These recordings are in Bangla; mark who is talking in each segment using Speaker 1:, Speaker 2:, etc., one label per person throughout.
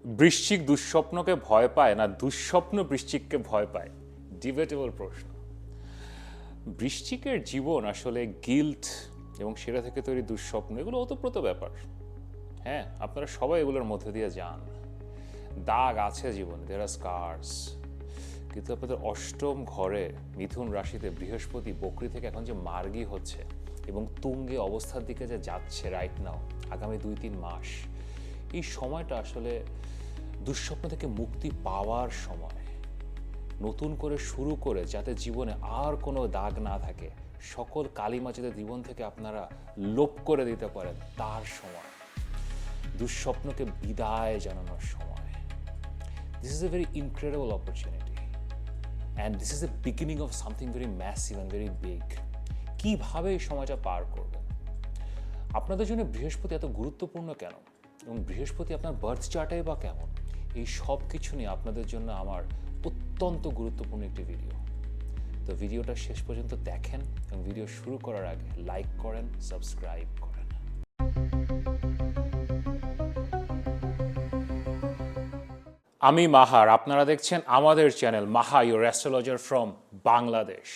Speaker 1: বৃশ্চিক দুঃস্বপ্নকে ভয় পায় না দুঃস্বপ্ন বৃশ্চিককে ভয় পায়? ডিবেটেবল প্রশ্ন। বৃশ্চিকের জীবন আসলে গিল্ট এবং সেটা থেকে তৈরি দুঃস্বপ্ন এগুলো ওতপ্রোত ব্যাপার। হ্যাঁ, আপনারা সবাই এগুলোর মধ্যে দিয়ে যান। দাগ আছে জীবনে, দেয়ার আর স্কার্স। কিন্তু আপনাদের অষ্টম ঘরে মিথুন রাশিতে বৃহস্পতি বকরি থেকে এখন যে মার্গী হচ্ছে এবং তুঙ্গে অবস্থার দিকে যে যাচ্ছে রাইট নাও আগামী 2-3 মাস, এই সময়টা আসলে দুঃস্বপ্ন থেকে মুক্তি পাওয়ার সময়, নতুন করে শুরু করে যাতে জীবনে আর কোনো দাগ না থাকে, সকল কালিমা যাতে জীবন থেকে আপনারা লোপ করে দিতে পারেন তার সময়, দুঃস্বপ্নকে বিদায় জানানোর সময়। This is a very incredible opportunity and this is the beginning of something very massive and very big. কীভাবে এই সময়টা পার করবেন? আপনাদের জন্য বৃহস্পতি এত গুরুত্বপূর্ণ কেন এবং বৃহস্পতি আপনার বার্থ চার্টেই বা কেমন, এই সব কিছু নিয়ে আপনাদের জন্য আমার অত্যন্ত গুরুত্বপূর্ণ একটি ভিডিও। তো ভিডিওটা শেষ পর্যন্ত দেখেন এবং ভিডিও শুরু করার আগে লাইক করেন, সাবস্ক্রাইব করেন। আমি মাহার, আপনারা দেখছেন আমাদের channel Maha your astrologer from Bangladesh.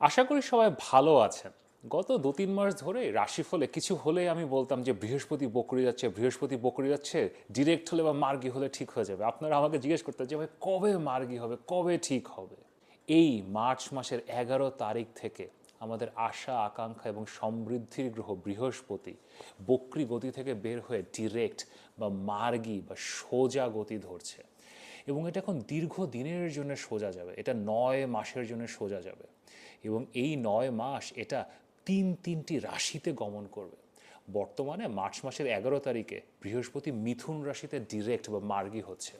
Speaker 1: আশা করি সবাই ভালো আছেন। গত 2-3 মাস ধরে রাশিফলে কিছু হলে আমি বলতাম যে বৃহস্পতি বকরি যাচ্ছে, বৃহস্পতি বকরি যাচ্ছে, ডিরেক্ট হলে বা মার্গী হলে ঠিক হয়ে যাবে। আপনারা আমাকে জিজ্ঞেস করতেন যে ভাই কবে মার্গী হবে, কবে ঠিক হবে। এই মার্চ মাসের 11 তারিখ থেকে আমাদের আশা আকাঙ্ক্ষা এবং সমৃদ্ধির গ্রহ বৃহস্পতি বক্রী গতি থেকে বের হয়ে ডিরেক্ট বা মার্গী বা সোজা গতি ধরছে এবং এটা এখন দীর্ঘ দিনের জন্য সোজা যাবে। এটা 9 মাসের জন্য সোজা যাবে এবং এই 9 মাস এটা তিনটি রাশিতে গমন করবে। বর্তমানে মার্চ মাসের 11 তারিখে বৃহস্পতি মিথুন রাশিতে ডিরেক্ট বা মার্গী হচ্ছে,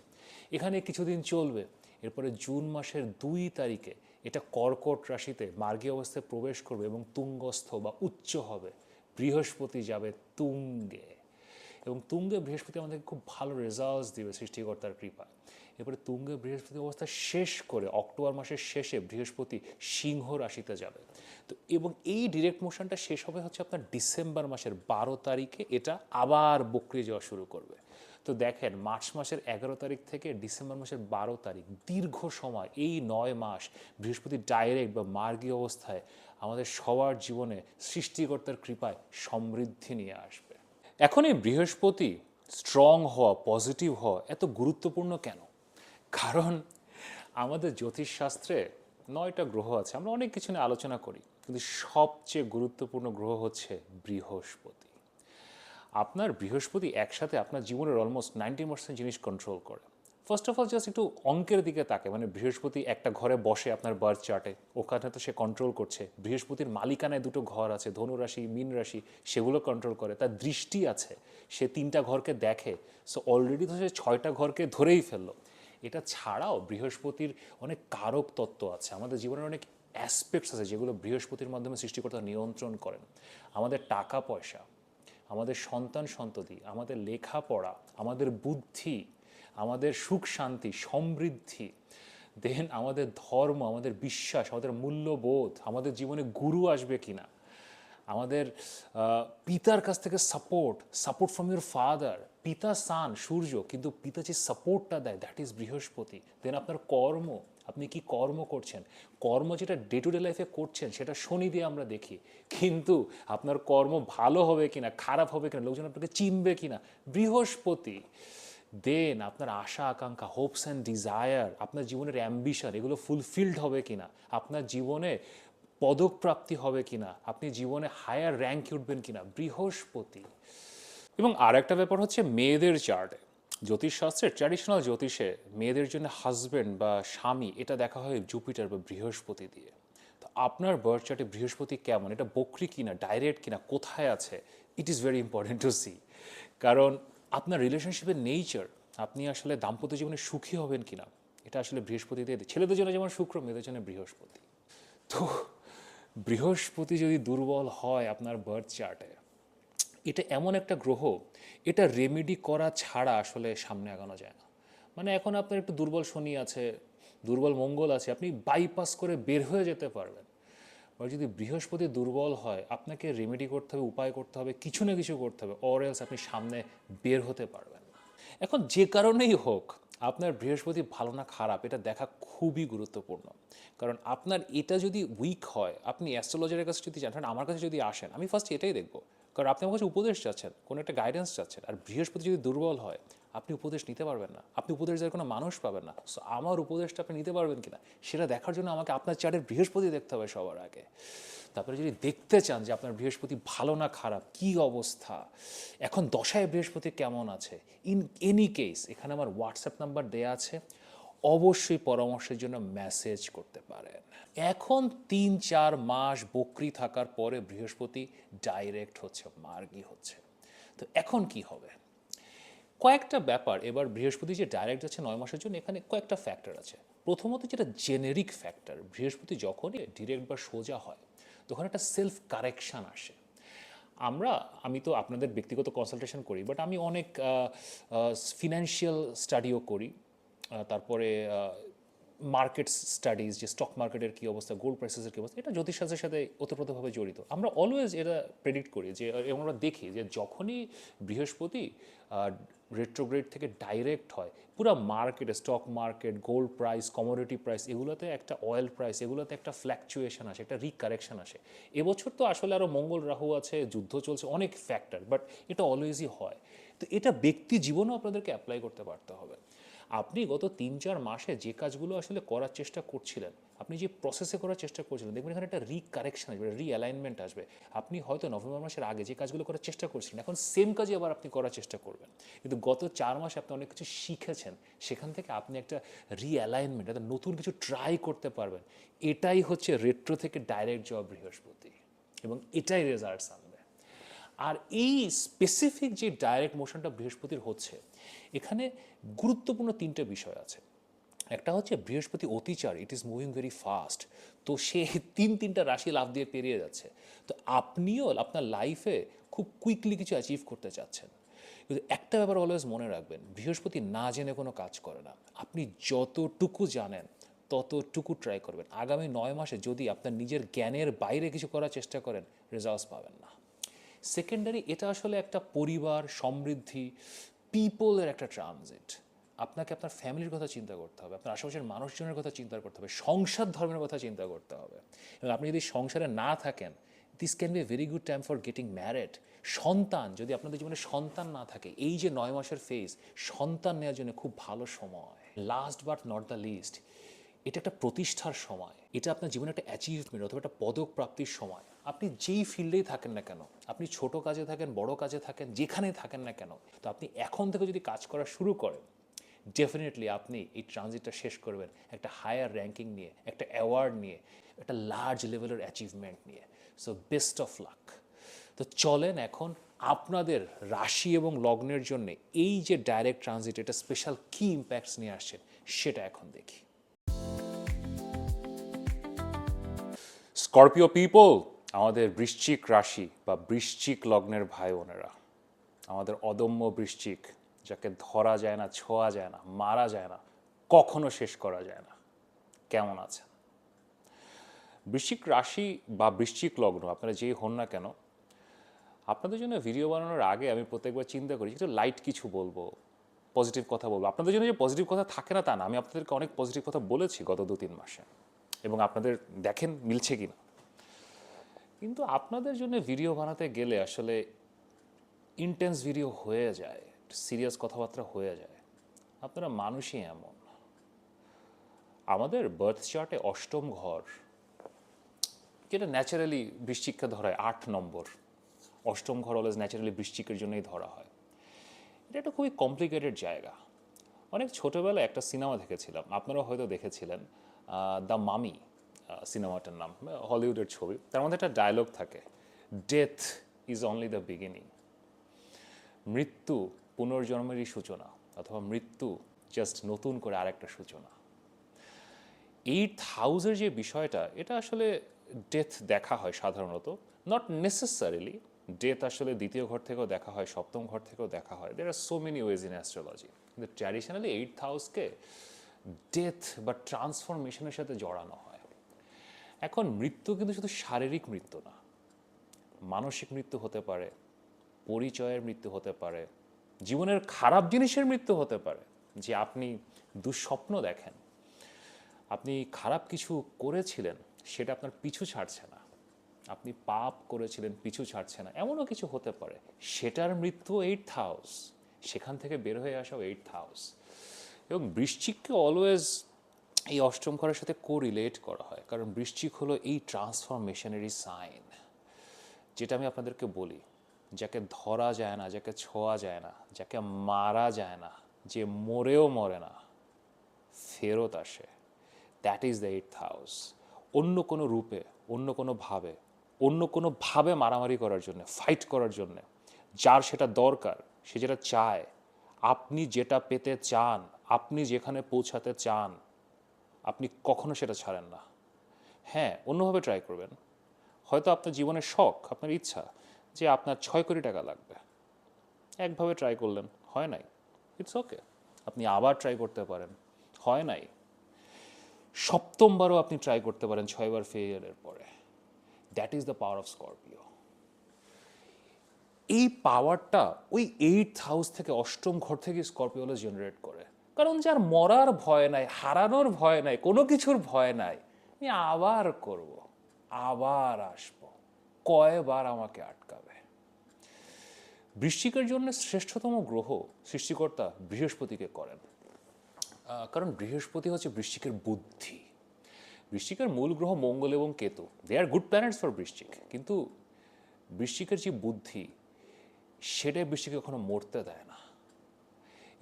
Speaker 1: এখানে কিছুদিন চলবে। এরপরে জুন মাসের 2 তারিখে এটা কর্কট রাশিতে মার্গী অবস্থায় প্রবেশ করবে এবং তুঙ্গস্থ বা উচ্চ হবে। বৃহস্পতি যাবে তুঙ্গে এবং তুঙ্গে বৃহস্পতি আমাদেরকে খুব ভালো রেজাল্টস দিবে সৃষ্টিকর্তার কৃপায়। এরপরে তুঙ্গে বৃহস্পতি অবস্থা শেষ করে অক্টোবর মাসের শেষে বৃহস্পতি সিংহ রাশিতে যাবে। তো এবং এই ডিরেক্ট মোশনটা শেষ হবে হচ্ছে আপনার ডিসেম্বর মাসের 12 তারিখে, এটা আবার বক্রি যাওয়া শুরু করবে। তো দেখেন মার্চ মাসের 11 তারিখ থেকে ডিসেম্বর মাসের 12 তারিখ দীর্ঘ সময়, এই 9 মাস বৃহস্পতি ডাইরেক্ট বা মার্গী অবস্থায় আমাদের সবার জীবনে সৃষ্টিকর্তার কৃপায় সমৃদ্ধি নিয়ে আসবে। এখন এই বৃহস্পতি স্ট্রং হওয়া, পজিটিভ হওয়া এত গুরুত্বপূর্ণ কেন? কারণ আমাদের জ্যোতিষশাস্ত্রে 9টা গ্রহ আছে, আমরা অনেক কিছু নিয়ে আলোচনা করি, কিন্তু সবচেয়ে গুরুত্বপূর্ণ গ্রহ হচ্ছে বৃহস্পতি। আপনার বৃহস্পতি একসাথে আপনার জীবনের অলমোস্ট 90% জিনিস কন্ট্রোল করে। ফার্স্ট অফ অল জাস্ট একটু অঙ্কের দিকে তাকে, মানে বৃহস্পতি একটা ঘরে বসে আপনার বার্থ চার্টে, ওখানে তো সে কন্ট্রোল করছে। বৃহস্পতির মালিকানায় 2টো ঘর আছে, ধনু রাশি, মীন রাশি, সেগুলো কন্ট্রোল করে। তার দৃষ্টি আছে, সে 3টা ঘরকে দেখে। সো অলরেডি তো সে 6টা ঘরকে ধরেই ফেললো। এটা ছাড়াও বৃহস্পতির অনেক কারক তত্ত্ব আছে, আমাদের জীবনের অনেক অ্যাসপেক্টস আছে যেগুলো বৃহস্পতির মাধ্যমে সৃষ্টিকর্তা নিয়ন্ত্রণ করেন। আমাদের টাকা পয়সা, আমাদের সন্তান সন্ততি, আমাদের লেখাপড়া, আমাদের বুদ্ধি, আমাদের সুখ শান্তি সমৃদ্ধি, দেন আমাদের ধর্ম, আমাদের বিশ্বাস, আমাদের মূল্যবোধ, আমাদের জীবনে গুরু আসবে কিনা, আমাদের পিতার কাছ থেকে support, support from your father. পিতা সান সূর্য, কিন্তু পিতা যে সাপোর্টটা দেয় দ্যাট ইজ বৃহস্পতি। দেন আপনার কর্ম, আপনি কি কর্ম করছেন, কর্ম যেটা ডে টু ডে লাইফে করছেন সেটা শনি দিয়ে আমরা দেখি, কিন্তু আপনার কর্ম ভালো হবে কিনা, খারাপ হবে কিনা, লোকজন আপনাকে চিনবে কিনা, বৃহস্পতি। দেন আপনার আশা আকাঙ্ক্ষা, হোপস অ্যান্ড ডিজায়ার, আপনার জীবনের অ্যাম্বিশন, এগুলো ফুলফিলড হবে কিনা, আপনার জীবনে পদকপ্রাপ্তি হবে কিনা, আপনি জীবনে হায়ার র্যাঙ্কে উঠবেন কিনা, বৃহস্পতি। এবং আর একটা ব্যাপার হচ্ছে মেয়েদের চার্টে, জ্যোতিষশাস্ত্রের ট্র্যাডিশনাল জ্যোতিষে মেয়েদের জন্য হাজব্যান্ড বা স্বামী এটা দেখা হয় জুপিটার বা বৃহস্পতি দিয়ে। তো আপনার বার্থ চার্টে বৃহস্পতি কেমন, এটা বক্রি কিনা, ডাইরেক্ট কিনা, কোথায় আছে, it is very important to see. কারণ আপনার রিলেশনশিপের নেচার, আপনি আসলে দাম্পত্য জীবনে সুখী হবেন কিনা, এটা আসলে বৃহস্পতি দিয়ে। ছেলেদের জন্য যেমন শুক্র, মেয়েদের জন্য বৃহস্পতি। তো বৃহস্পতি যদি দুর্বল হয় আপনার বার্থ চার্টে, এটা এমন একটা গ্রহ, এটা রেমেডি করা ছাড়া আসলে সামনে আগানো যায় না। মানে এখন আপনার একটু দুর্বল শনি আছে, দুর্বল মঙ্গল আছে, আপনি বাইপাস করে বের হয়ে যেতে পারবেন। আর যদি বৃহস্পতি দুর্বল হয়, আপনাকে রেমেডি করতে হবে, উপায় করতে হবে, কিছু না কিছু করতে হবে, অর এলস আপনি সামনে বের হতে পারবেন না। এখন যে কারণেই হোক আপনার বৃহস্পতি ভালো না খারাপ এটা দেখা খুবই গুরুত্বপূর্ণ। কারণ আপনার এটা যদি উইক হয়, আপনি অ্যাস্ট্রোলজারের কাছে যদি যান, আমার কাছে যদি আসেন, আমি ফার্স্ট এটাই দেখব। কারণ আপনি আমার কাছে উপদেশ চাচ্ছেন, কোনো একটা গাইডেন্স চাচ্ছেন, আর বৃহস্পতি যদি দুর্বল হয় আপনি উপদেশ নিতে পারবেন না, আপনি উপদেশ দেওয়ার কোনো মানুষ পাবেন না। সো আমার উপদেশটা আপনি নিতে পারবেন কিনা সেটা দেখার জন্য আমাকে আপনার চার্টের বৃহস্পতি দেখতে হবে সবার আগে। তারপরে যদি দেখতে চান যে আপনার বৃহস্পতি ভালো না খারাপ, কি অবস্থা, এখন দশায় বৃহস্পতি কেমন আছে, ইন এনি কেস এখানে আমার হোয়াটসঅ্যাপ নাম্বার দেয়া আছে, অবশ্যই পরামর্শের জন্য মেসেজ করতে পারেন। এখন 3-4 মাস বকরি থাকার পরে বৃহস্পতি ডাইরেক্ট হচ্ছে, মার্গী হচ্ছে। তো এখন কি হবে? কয়েকটা ব্যাপার, এবার বৃহস্পতি যে ডাইরেক্ট যাচ্ছে 9 মাসের জন্য, এখানে কয়েকটা ফ্যাক্টর আছে। প্রথমত যেটা জেনেরিক ফ্যাক্টর, বৃহস্পতি যখনই ডিরেক্ট বা সোজা হয় তখন একটা সেলফ কারেকশান আসে। আমি তো আপনাদের ব্যক্তিগত কনসালটেশন করি, বাট আমি অনেক ফিনান্সিয়াল স্টাডিও করি। তারপরে মার্কেট স্টাডিজ, যে স্টক মার্কেটের কী অবস্থা, গোল্ড প্রাইসেসের কী অবস্থা, এটা জ্যোতিষশাস্ত্রের সাথে ওতপ্রোতভাবে জড়িত। আমরা অলওয়েজ এটা প্রেডিক্ট করি যে, এবং আমরা দেখি যে যখনই বৃহস্পতি রেট্রোগ্রেড থেকে ডাইরেক্ট হয়, পুরো মার্কেটে, stock market, gold price, commodity price, এগুলোতে একটা অয়েল প্রাইস, এগুলোতে একটা ফ্ল্যাকচুয়েশন আসে, একটা রিকারেকশন আসে। এবছর তো আসলে আরও মঙ্গল রাহু আছে, যুদ্ধ চলছে, অনেক ফ্যাক্টর, বাট এটা অলওয়েজই হয়। তো এটা ব্যক্তি জীবনেও আপনাদেরকে অ্যাপ্লাই করতে পারতে হবে। আপনি গত 3-4 মাসে যে কাজগুলো আসলে করার চেষ্টা করছিলেন, আপনি যে প্রসেসে করার চেষ্টা করছিলেন, দেখবেন এখানে একটা রিকারেকশন আসবে, রিঅ্যালাইনমেন্ট আসবে। আপনি হয়তো নভেম্বর মাসের আগে যে কাজগুলো করার চেষ্টা করছিলেন, এখন সেম কাজই আবার আপনি করার চেষ্টা করবেন। কিন্তু গত 4 মাসে আপনি অনেক কিছু শিখেছেন, সেখান থেকে আপনি একটা রিঅ্যালাইনমেন্ট, একটা নতুন কিছু ট্রাই করতে পারবেন। এটাই হচ্ছে রেট্রো থেকে ডাইরেক্ট যাওয়া বৃহস্পতি, এবং এটাই রেজাল্টস আনবে। আর এই স্পেসিফিক যে ডাইরেক্ট মোশনটা বৃহস্পতির হচ্ছে, এখানে গুরুত্বপূর্ণ 3টে বিষয় আছে। একটা হচ্ছে বৃহস্পতি অতিচার, it is moving very fast. তো সে 3টা রাশি লাভ দিয়ে পেরিয়ে যাচ্ছে। তো আপনিও আপনার লাইফে খুব কুইকলি কিছু অ্যাচিভ করতে চাচ্ছেন। কিন্তু একটা ব্যাপার অলওয়েজ মনে রাখবেন, বৃহস্পতি না জেনে কোনো কাজ করে না। আপনি যতটুকু জানেন ততটুকু ট্রাই করবেন। আগামী 9 মাসে যদি আপনার নিজের জ্ঞানের বাইরে কিছু করার চেষ্টা করেন, রেজাল্টস পাবেন না। সেকেন্ডারি, এটা আসলে একটা পরিবার, সমৃদ্ধি, পিপলের একটা ট্রানজিট। আপনাকে আপনার ফ্যামিলির কথা চিন্তা করতে হবে, আপনার আশেপাশের মানুষজনের কথা চিন্তা করতে হবে, সংসার ধর্মের কথা চিন্তা করতে হবে। এবং আপনি যদি সংসারে না থাকেন, this can B a very good time for getting married. সন্তান, যদি আপনাদের জীবনে সন্তান না থাকে, এই যে 9 মাসের ফেজ, সন্তান নেওয়ার জন্য খুব ভালো সময়। Last but not the least, এটা একটা প্রতিষ্ঠার সময়, এটা আপনার জীবনে একটা অ্যাচিভমেন্ট অথবা একটা পদক প্রাপ্তির সময়। আপনি যেই ফিল্ডেই থাকেন না কেন, আপনি ছোট কাজে থাকেন, বড় কাজে থাকেন, যেখানেই থাকেন না কেন, তো আপনি এখন থেকে যদি কাজ করা শুরু করেন, ডেফিনেটলি আপনি এই ট্রানজিটটা শেষ করবেন একটা হায়ার র্যাঙ্কিং নিয়ে, একটা অ্যাওয়ার্ড নিয়ে, একটা লার্জ লেভেলের অ্যাচিভমেন্ট নিয়ে। So best of luck. তো চলেন এখন আপনাদের রাশি এবং লগ্নের জন্য এই যে ডাইরেক্ট ট্রানজিট, এটা স্পেশাল কী ইম্প্যাক্টস নিয়ে আসছেন সেটা এখন দেখি। স্করপিও পিপল, আমাদের বৃশ্চিক রাশি বা বৃশ্চিক লগ্নের ভাই বোনেরা, আমাদের অদম্য বৃশ্চিক, যাকে ধরা যায় না, ছোঁয়া যায় না, মারা যায় না, কখনো শেষ করা যায় না। কেমন আছেন? বৃশ্চিক রাশি বা বৃশ্চিক লগ্ন আপনারা যেই হন না কেন, আপনাদের জন্য ভিডিও বানানোর আগে আমি প্রত্যেকবার চিন্তা করি একটু লাইট কিছু বলবো, পজিটিভ কথা বলবো। আপনাদের জন্য যে পজিটিভ কথা থাকে না তা না, আমি আপনাদেরকে অনেক পজিটিভ কথা বলেছি গত 2-3 মাসে, এবং আপনাদের দেখেন মিলছে কি না। কিন্তু আপনাদের জন্য ভিডিও বানাতে গেলে আসলে ইন্টেন্স ভিডিও হয়ে যায়, সিরিয়াস কথাবার্তা হয়ে যায়। আপনারা মানুষই এমন। আমাদের বার্থ চার্টে অষ্টম ঘর, যেটা ন্যাচারালি বৃশ্চিককে ধরায় 8 নম্বর, অষ্টম ঘর অলওয়েজ ন্যাচারালি বৃশ্চিকের জন্যই ধরা হয়। এটা একটা খুবই কমপ্লিকেটেড জায়গা। অনেক ছোটোবেলায় একটা সিনেমা দেখেছিলাম, আপনারাও হয়তো দেখেছিলেন, দ্য মামি সিনেমাটার নাম, হলিউডের ছবি। তার মধ্যে একটা ডায়লগ থাকে, death is only the beginning. মৃত্যু পুনর্জন্মেরই সূচনা, অথবা মৃত্যু জাস্ট নতুন করে আরেকটা সূচনা। 8 হাউসের যে বিষয়টা, এটা আসলে ডেথ দেখা হয় সাধারণত, নট নেসেসারিলি। ডেথ আসলে দ্বিতীয় ঘর থেকেও দেখা হয়, সপ্তম ঘর থেকেও দেখা হয়। There are so many ways in astrology. কিন্তু ট্র্যাডিশনালি 8 হাউসকে ডেথ বা ট্রান্সফরমেশনের সাথে জড়ানো হয়। এখন মৃত্যু কিন্তু শুধু শারীরিক মৃত্যু না, মানসিক মৃত্যু হতে পারে, পরিচয়ের মৃত্যু হতে পারে, জীবনের খারাপ জিনিসের মৃত্যু হতে পারে, যে আপনি দুঃস্বপ্ন দেখেন, আপনি খারাপ কিছু করেছিলেন, সেটা আপনার পিছু ছাড়ছে না, আপনি পাপ করেছিলেন পিছু ছাড়ছে না, এমনও কিছু হতে পারে। সেটার মৃত্যু 8th হাউস, সেখান থেকে বের হয়ে আসাও 8th হাউস। এবং বৃশ্চিককে অলওয়েজ এই অষ্টম ঘরের সাথে কোরিলেট করা হয়, কারণ বৃশ্চিক হলো এই ট্রান্সফরমেশনারি সাইন, যেটা আমি আপনাদেরকে বলি, যাকে ধরা যায় না, যাকে ছোঁয়া যায় না, যাকে মারা যায় না, যে মরেও মরে না, ফেরত আসে, that is the 8th house. অন্য কোনো রূপে, অন্য কোনো ভাবে, অন্য কোনো ভাবে মারামারি করার জন্য, ফাইট করার জন্য, যার সেটা দরকার, সে যেটা চায়, আপনি যেটা পেতে চান, আপনি যেখানে পৌঁছাতে চান, আপনি কখনো সেটা ছাড়েন না। হ্যাঁ, অন্যভাবে ট্রাই করবেন। হয়তো আপনার জীবনের শখ, আপনার ইচ্ছা যে আপনার 6 কোটি টাকা লাগবে, একভাবে ট্রাই করলেন, হয় নাই, ইটস ওকে, আপনি আবার ট্রাই করতে পারেন, হয় নাই, সপ্তমবারও আপনি ট্রাই করতে পারেন 6বার ফেলিয়ারের পরে। That is the power of Scorpio. এই পাওয়ারটা ওই 8th হাউস থেকে, অষ্টম ঘর থেকে স্করপিওলা জেনারেট করে। কারণ যার মরার ভয় নাই, হারানোর ভয় নাই, কোনো কিছুর ভয় নাই, আমি আবার করব, আবার আসবো, কয়বার আমাকে আটকাবে। বৃশ্চিকের জন্য শ্রেষ্ঠতম গ্রহ সৃষ্টিকর্তা বৃহস্পতিকে করেন, কারণ বৃহস্পতি হচ্ছে বৃশ্চিকের বুদ্ধি। বৃশ্চিকের মূল গ্রহ মঙ্গল এবং কেতু, দে আর গুড প্ল্যানেটস ফর বৃশ্চিক, কিন্তু বৃশ্চিকের যে বুদ্ধি, সেটাই বৃশ্চিকে কখনো মরতে দেয় না।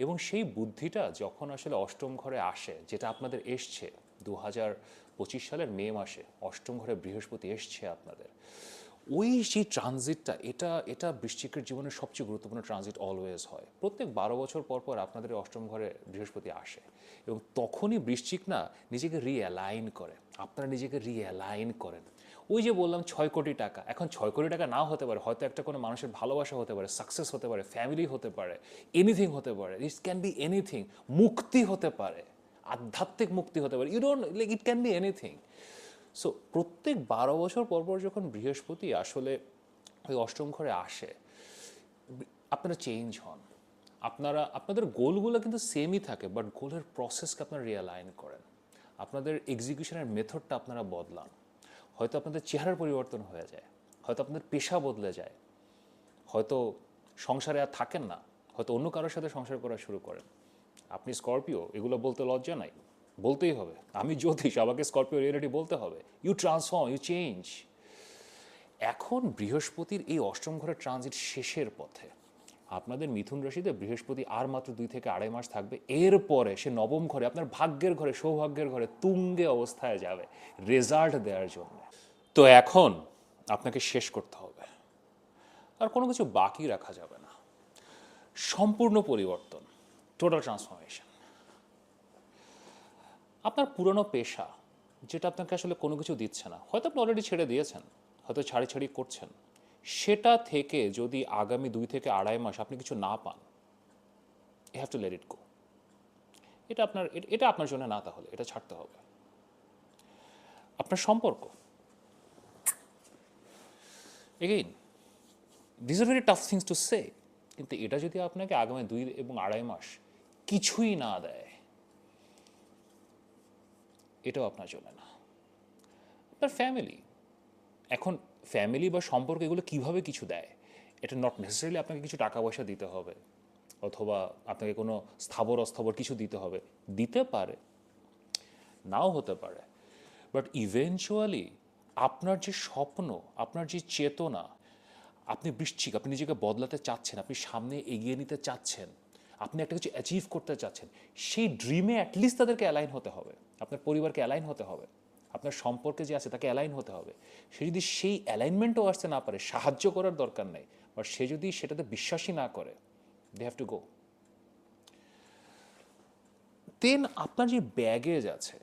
Speaker 1: এবং সেই বুদ্ধিটা যখন আসলে অষ্টম ঘরে আসে, যেটা আপনাদের এসছে 2025 সালের মে মাসে, অষ্টম ঘরে বৃহস্পতি এসছে আপনাদের, ওই যে ট্রানজিটটা, এটা এটা বৃশ্চিকের জীবনের সবচেয়ে গুরুত্বপূর্ণ ট্রানজিট অলওয়েজ হয়। প্রত্যেক 12 বছর পর পর আপনাদের অষ্টম ঘরে বৃহস্পতি আসে, এবং তখনই বৃশ্চিক না নিজেকে রিঅ্যালাইন করে, আপনারা নিজেকে রিঅ্যালাইন করেন। ওই যে বললাম 6 কোটি টাকা, এখন 6 কোটি টাকা নাও হতে পারে, হয়তো একটা কোনো মানুষের ভালোবাসা হতে পারে, সাকসেস হতে পারে, ফ্যামিলি হতে পারে, এনিথিং হতে পারে, ইট ক্যান বি এনিথিং, মুক্তি হতে পারে, আধ্যাত্মিক মুক্তি হতে পারে, you don't like, it can be anything. So প্রত্যেক 12 বছর পর পর যখন বৃহস্পতি আসলে ওই অষ্টম ঘরে আসে, আপনারা চেঞ্জ হন, আপনারা আপনাদের গোলগুলো কিন্তু সেমই থাকে, বাট গোলের প্রসেসকে আপনারা রিয়ালাইন করেন, আপনাদের এক্সিকিউশনের মেথডটা আপনারা বদলান। হয়তো আপনাদের চেহারার পরিবর্তন হয়ে যায়, হয়তো আপনাদের পেশা বদলে যায়, হয়তো সংসারে আর থাকেন না, হয়তো অন্য কারোর সাথে সংসার করা শুরু করেন। আপনি স্করপিও, এগুলো বলতে লজ্জা নাই, বলতেই হবে। আমি জ্যোতিষ, আমাকে স্করপিও রিয়েলিটি বলতে হবে। You transform, you change. এখন বৃহস্পতির এই অষ্টম ঘরের ট্রানজিট শেষের পথে, আপনাদের মিথুন রাশিতে বৃহস্পতি আর মাত্র 2 থেকে 2.5 মাস থাকবে, এরপরে সে নবম ঘরে, আপনার ভাগ্যের ঘরে, সৌভাগ্যের ঘরে তুঙ্গে অবস্থায় যাবে রেজাল্ট দেওয়ার জন্য। তো এখন আপনাকে শেষ করতে হবে, আর কোনো কিছু বাকি রাখা যাবে না, সম্পূর্ণ পরিবর্তন, টোটাল ট্রান্সফরমেশন। আপনার পুরনো পেশা, যেটা আপনাকে আসলে কোনো কিছু দিচ্ছে না, হয়তো আপনি অলরেডি ছেড়ে দিয়েছেন, হয়তো ছাড়ি ছাড়ি করছেন, সেটা থেকে যদি আগামী 2 থেকে 2.5 মাস আপনি কিছু না পান, you have to let it go. এটা আপনার জন্য না, তাহলে এটা ছাড়তে হবে। আপনার সম্পর্ক, again, this are very tough things to say, কিন্তু এটা যদি আপনাকে আগামী 2 এবং 2.5 মাস কিছুই না দেয়, এটাও আপনার জন্য না। আপনার ফ্যামিলি, এখন ফ্যামিলি বা সম্পর্ক, এগুলো কীভাবে কিছু দেয়, এটা নট নেসেসারিলি আপনাকে কিছু টাকা পয়সা দিতে হবে, অথবা আপনাকে কোনো স্থাবর অস্থাবর কিছু দিতে হবে, দিতে পারে, নাও হতে পারে, বাট ইভেনচুয়ালি আপনার যে স্বপ্ন, আপনার যে চেতনা, আপনি বৃশ্চিক, আপনি নিজেকে বদলাতে চাচ্ছেন, আপনি সামনে এগিয়ে নিতে চাচ্ছেন, আপনি একটা কিছু অ্যাচিভ করতে চাচ্ছেন, সেই ড্রিমে অ্যাটলিস্ট তাদেরকে অ্যালাইন হতে হবে, আপনার পরিবারকে অ্যালাইন হতে হবে, আপনার সম্পর্কে যে আছে তাকে অ্যালাইন হতে হবে। সে যদি সেই অ্যালাইনমেন্টও আসতে না পারে, সাহায্য করার দরকার নেই, বাট সে যদি সেটাতে বিশ্বাসই না করে, দে হ্যাভ টু গো। দেন আপনার যে ব্যাগেজ আছে,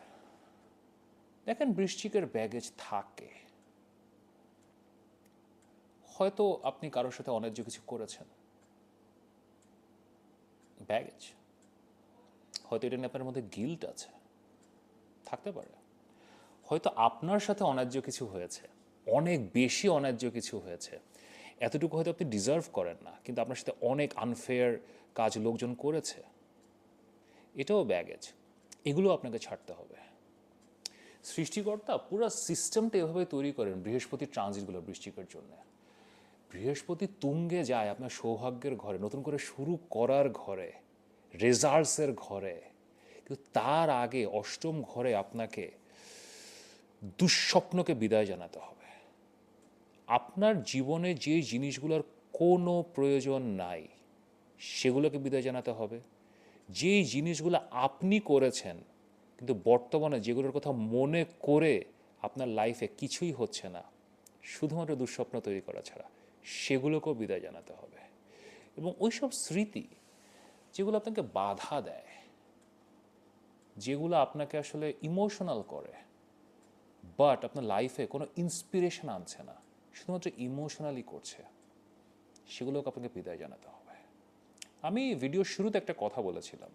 Speaker 1: দেখেন বৃশ্চিকের ব্যাগেজ থাকে, হয়তো আপনি কারোর সাথে অন্যায্য কিছু করেছেন, ব্যাগেজ, হয়তো এটা নিয়ে আপনার মধ্যে গিল্ট আছে, থাকতে পারে, হয়তো আপনার সাথে অন্যায্য কিছু হয়েছে, অনেক বেশি অন্যায্য কিছু হয়েছে, এতটুকু হয়তো আপনি ডিজার্ভ করেন না, কিন্তু আপনার সাথে অনেক আনফেয়ার কাজ লোকজন করেছে, এটাও ব্যাগেজ। এগুলো আপনাকে ছাড়তে হবে। সৃষ্টিকর্তা পুরো সিস্টেমটা এভাবে তৈরি করেন বৃহস্পতির ট্রানজিটগুলো বৃশ্চিকের জন্য। বৃহস্পতি তুঙ্গে যায় আপনার সৌভাগ্যের ঘরে, নতুন করে শুরু করার ঘরে, রেজাল্টসের ঘরে। কিন্তু তার আগে অষ্টম ঘরে আপনাকে দুঃস্বপ্নকে বিদায় জানাতে হবে। আপনার জীবনে যে জিনিসগুলোর কোনো প্রয়োজন নাই সেগুলোকে বিদায় জানাতে হবে। যেই জিনিসগুলো আপনি করেছেন কিন্তু বর্তমানে যেগুলোর কথা মনে করে আপনার লাইফে কিছুই হচ্ছে না, শুধুমাত্র দুঃস্বপ্ন তৈরি করা ছাড়া, সেগুলোকেও বিদায় জানাতে হবে। এবং ওইসব স্মৃতি যেগুলো আপনাকে বাধা দেয়, যেগুলো আপনাকে আসলে ইমোশনাল করে, বাট আপনার লাইফে কোনো ইন্সপিরেশন আনছে না, শুধুমাত্র ইমোশনালি করছে, সেগুলোকে আপনাকে বিদায় জানাতে হবে। আমি ভিডিওর শুরুতে একটা কথা বলেছিলাম,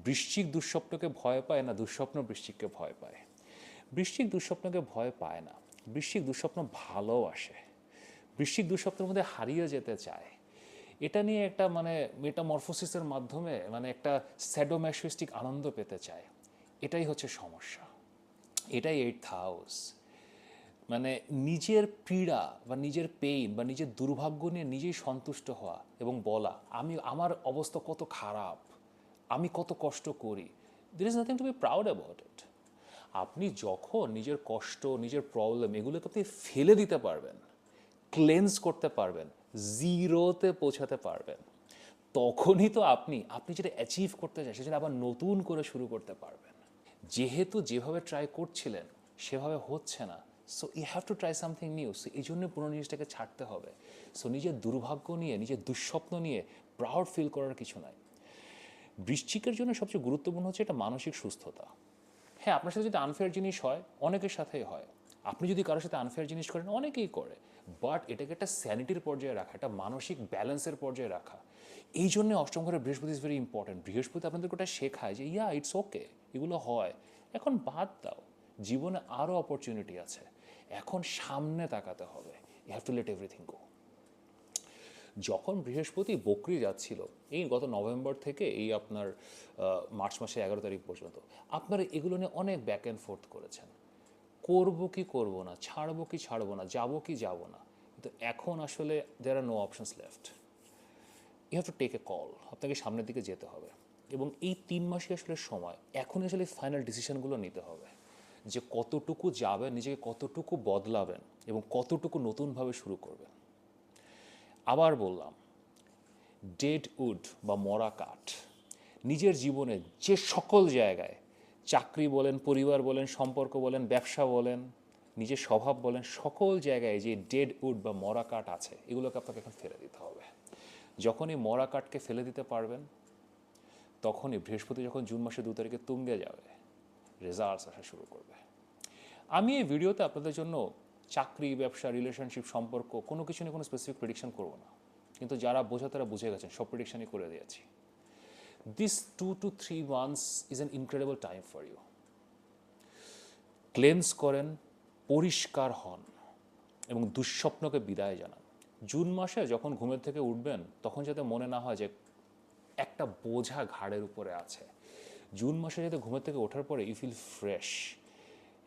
Speaker 1: বৃশ্চিক দুঃস্বপ্নকে ভয় পায় না, দুঃস্বপ্ন বৃশ্চিককে ভয় পায়। বৃশ্চিক দুঃস্বপ্নকে ভয় পায় না, বৃশ্চিক দুঃস্বপ্ন ভালোবাসে। বৃশ্চিক দুঃস্বপ্নের মধ্যে হারিয়ে যেতে চায়। এটা নিয়ে একটা মেটামরফোসিসের মাধ্যমে একটা স্যাডোম্যাসোইস্টিক আনন্দ পেতে চায়। এটাই হচ্ছে সমস্যা, এটাই 8th হাউস। নিজের পীড়া বা নিজের পেইন বা নিজের দুর্ভাগ্য নিয়ে নিজেই সন্তুষ্ট হওয়া এবং বলা, আমার অবস্থা কত খারাপ, আমি কত কষ্ট করি, there is nothing to be proud about it. আপনি যখন নিজের কষ্ট, নিজের প্রবলেম এগুলোকে আপনি ফেলে দিতে পারবেন, ক্লেন্স করতে পারবেন, জিরোতে পৌঁছাতে পারবেন, তখনই তো আপনি যেটা অ্যাচিভ করতে চান সেটা আবার নতুন করে শুরু করতে পারবেন। যেহেতু যেভাবে ট্রাই করছিলেন সেভাবে হচ্ছে না, so you have to try something new. So এই জন্য পুরো জিনিসটাকে ছাড়তে হবে। সো নিজের দুর্ভাগ্য নিয়ে, নিজের দুঃস্বপ্ন নিয়ে প্রাউড ফিল করার কিছু নাই। বৃশ্চিকের জন্য সবচেয়ে গুরুত্বপূর্ণ হচ্ছে এটা মানসিক সুস্থতা। হ্যাঁ, আপনার সাথে যদি আনফেয়ার জিনিস হয়, অনেকের সাথেই হয়, আপনি যদি কারোর সাথে আনফেয়ার জিনিস করেন, অনেকেই করে, বাট এটাকে একটা স্যানিটির পর্যায়ে রাখা, একটা মানসিক ব্যালেন্সের পর্যায়ে রাখা। এই জন্য অষ্টম ঘরে বৃহস্পতি ইজ ভেরি ইম্পর্টেন্ট। বৃহস্পতি আপনাদেরকে ওটা শেখায় যে ইটস ওকে, এগুলো হয়, এখন বাদ দাও, জীবনে আরও অপরচুনিটি আছে, এখন সামনে তাকাতে হবে। You have to let everything go. যখন বৃহস্পতি বকরি যাচ্ছিল এই গত নভেম্বর থেকে এই আপনার মার্চ মাসের 11 তারিখ পর্যন্ত, আপনারা এগুলো নিয়ে অনেক ব্যাক অ্যান্ড ফোর্থ করেছেন, করবো কি করবো না, ছাড়বো কি ছাড়বো না, যাবো কি যাবো না। কিন্তু এখন আসলে there are no options left. You have to take a call, আপনাকে সামনের দিকে যেতে হবে। এবং এই 3 মাসই আসলে সময়, এখন আসলে ফাইনাল ডিসিশনগুলো নিতে হবে যে কতটুকু যাবেন, নিজেকে কতটুকু বদলাবেন এবং কতটুকু নতুনভাবে শুরু করবেন। আবার বললাম, ডেড উড বা মরা কাঠ, নিজের জীবনে যে সকল জায়গায়, চাকরি বলেন, পরিবার বলেন, সম্পর্ক বলেন, ব্যবসা বলেন, নিজের স্বভাব বলেন, সকল জায়গায় যে ডেড উড বা মরা কাঠ আছে, এগুলোকে আপনাকে এখন ফেলে দিতে হবে। যখনই মরা কাঠকে ফেলে দিতে পারবেন, তখনই বৃহস্পতি যখন জুন মাসের 2 তারিখে তুঙ্গে যাবে, রেজাল্টস আসা শুরু করবে। আমি এই ভিডিওতে আপনাদের জন্য চাকরি, ব্যবসা, রিলেশনশিপ, সম্পর্ক কোনো কিছু নিয়ে কোনো স্পেসিফিক প্রেডিকশন করবো না, কিন্তু যারা বোঝা তারা বুঝে গেছেন, সব প্রেডিকশনই করে দিয়েছি। This 2 to 3 months is an incredible time for you. Cleanse করেন, পরিষ্কার হন এবং দুঃস্বপ্নকে বিদায় জানান। জুন মাসে যখন ঘুমের থেকে উঠবেন, তখন যাতে মনে না হয় যে একটা বোঝা ঘাড়ের উপরে আছে। জুন মাসে যাতে ঘুমের থেকে ওঠার পরে ইউ ফিল ফ্রেশ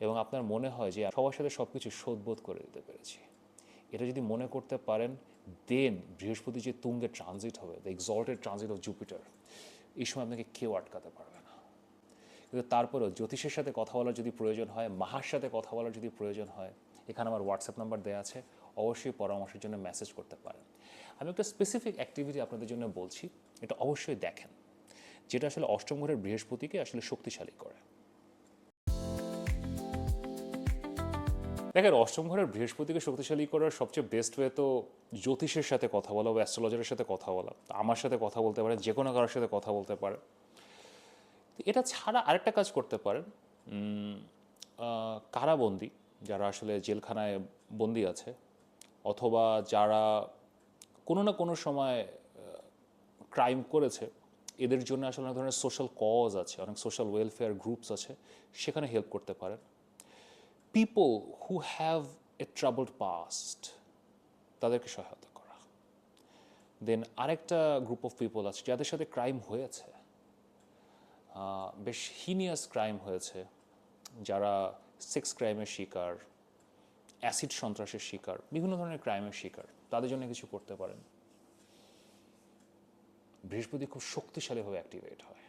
Speaker 1: এবং আপনার মনে হয় যে সবার সাথে সব কিছু শোধবোধ করে দিতে পেরেছি। এটা যদি মনে করতে পারেন, দেন বৃহস্পতি যে তুঙ্গে ট্রানজিট হবে, the exalted transit of Jupiter, এই সময় আপনাকে কেউ আটকাতে পারবে না। কিন্তু তারপরেও জ্যোতিষের সাথে কথা বলার যদি প্রয়োজন হয়, মাহার সাথে কথা বলার যদি প্রয়োজন হয়, এখানে আমার হোয়াটসঅ্যাপ নাম্বার দেওয়া আছে, অবশ্যই পরামর্শের জন্য মেসেজ করতে পারেন। আমি একটা স্পেসিফিক অ্যাক্টিভিটি আপনাদের জন্য বলছি, এটা অবশ্যই দেখেন, যেটা আসলে অষ্টম ঘরের বৃহস্পতিকে আসলে শক্তিশালী করে। দেখেন, অষ্টম ঘরের বৃহস্পতিকে শক্তিশালী করার সবচেয়ে বেস্ট ওয়ে তো জ্যোতিষের সাথে কথা বলা বা অ্যাস্ট্রোলজারের সাথে কথা বলা। আমার সাথে কথা বলতে পারেন, যে কোনো কারোর সাথে কথা বলতে পারেন। এটা ছাড়া আরেকটা কাজ করতে পারেন, কারাবন্দী যারা আসলে জেলখানায় বন্দি আছে, অথবা যারা কোনো না কোনো সময় ক্রাইম করেছে, এদের জন্য আসলে অনেক ধরনের সোশ্যাল কজ আছে, অনেক সোশ্যাল ওয়েলফেয়ার গ্রুপস আছে, সেখানে হেল্প করতে পারেন। People who have a troubled past, তাদেরকে সহায়তা করা। দেন আরেকটা গ্রুপ অফ পিপল আছে যাদের সাথে ক্রাইম হয়েছে, বেশ হিনিয়াস ক্রাইম হয়েছে, যারা সেক্স ক্রাইমের শিকার, অ্যাসিড সন্ত্রাসের শিকার, বিভিন্ন ধরনের ক্রাইমের শিকার, তাদের জন্য কিছু করতে পারেন। বৃহস্পতি খুব শক্তিশালীভাবে অ্যাক্টিভেট হয়।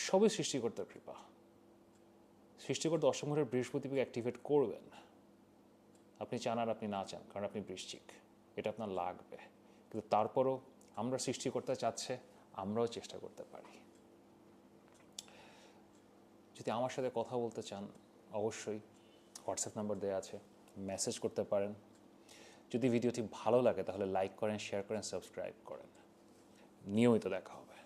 Speaker 1: সবই সৃষ্টিকর্তার কৃপা। সৃষ্টিকর্তা অষ্টম ঘরের বৃহস্পতিকে অ্যাক্টিভেট করবেন, আপনি চান আর আপনি না চান, কারণ আপনি বৃশ্চিক, এটা আপনার লাগবে। কিন্তু তারপরও আমরা সৃষ্টিকর্তা চাচ্ছে, আমরাও চেষ্টা করতে পারি। যদি আমার সাথে কথা বলতে চান, অবশ্যই হোয়াটসঅ্যাপ নাম্বার দেওয়া আছে, মেসেজ করতে পারেন। যদি ভিডিওটি ভালো লাগে তাহলে লাইক করেন, শেয়ার করেন, সাবস্ক্রাইব করেন। নিয়মিত দেখা হবে।